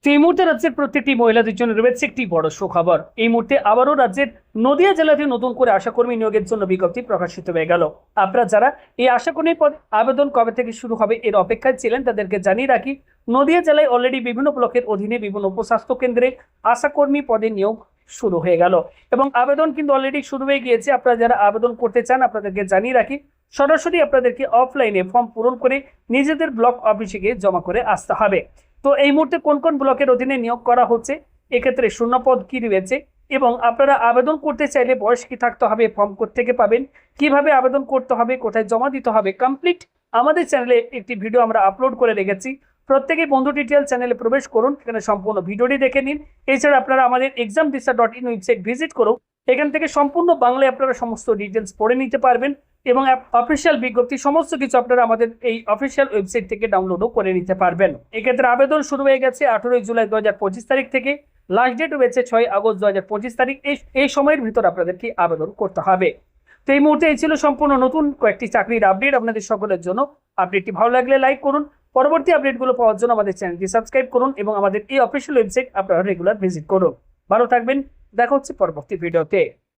তো এই মুহূর্তে রাজ্যের প্রত্যেকটি মহিলাদের জন্য রয়েছে একটি বড় সুখবর। এই মুহূর্তে আবারও রাজ্যের নদিয়া জেলাতে নতুন করে আশাকর্মী নিয়োগের জন্য বিজ্ঞপ্তি প্রকাশিত হয়ে গেল। আপনারা যারা এই আশাকর্মী পদ আবেদন কবে থেকে শুরু হবে এর অপেক্ষায় ছিলেন তাদেরকে জানিয়ে রাখি, নদিয়া জেলায় অলরেডি বিভিন্ন ব্লকের অধীনে বিভিন্ন উপস্বাস্থ্য কেন্দ্রে আশাকর্মী পদে নিয়োগ শুরু হয়ে গেল এবং আবেদন কিন্তু অলরেডি শুরু হয়ে গিয়েছে। আপনারা যারা আবেদন করতে চান আপনাদেরকে জানিয়ে রাখি, সরাসরি আপনাদেরকে অফলাইনে ফর্ম পূরণ করে নিজেদের ব্লক অফিসে গিয়ে জমা করে আসতে হবে। তো এই মুহূর্তে কোন কোন ব্লকের অধীনে নিয়োগ করা হচ্ছে, এক্ষেত্রে শূন্যপদ কি রয়েছে এবং আপনারা আবেদন করতে চাইলে বয়স কি থাকতে হবে, ফর্ম থেকে পাবেন, কিভাবে আবেদন করতে হবে, কোথায় জমা দিতে হবে, কমপ্লিট আমাদের চ্যানেলে একটি ভিডিও আমরা আপলোড করে রেখেছি। প্রত্যেকে বন্ধু ডিটেল চ্যানেলে প্রবেশ করুন, এখানে সম্পূর্ণ ভিডিওটি দেখে নিন। এছাড়া আপনারা আমাদের examdisa.in ওয়েবসাইট ভিজিট করুন, এখান থেকে সম্পূর্ণ বাংলায় আপনারা সমস্ত ডিটেলস পড়ে নিতে পারবেন এবং অফিসিয়াল বিজ্ঞপ্তি সমস্ত কিছু আপনারা আমাদের এই অফিসিয়াল ওয়েবসাইট থেকে ডাউনলোডও করে নিতে পারবেন। এক্ষেত্রে আবেদন শুরু হয়ে গেছে 18 জুলাই 2025 তারিখ থেকে, লাস্ট ডেট রয়েছে 6 আগস্ট 2025 তারিখ। এই সময়ের ভিতর আপনাদেরকে আবেদন করতে হবে। তো এই মুহূর্তে এই ছিল সম্পূর্ণ নতুন কয়েকটি চাকরির আপডেট আপনাদের সকলের জন্য। আপডেটটি ভালো লাগলে লাইক করুন, পরবর্তী আপডেটগুলো পাওয়ার জন্য আমাদের চ্যানেলটি সাবস্ক্রাইব করুন এবং আমাদের এই অফিসিয়াল ওয়েবসাইট আপনারা রেগুলার ভিজিট করুন। ভালো থাকবেন, দেখা হচ্ছে পরবর্তী ভিডিওতে।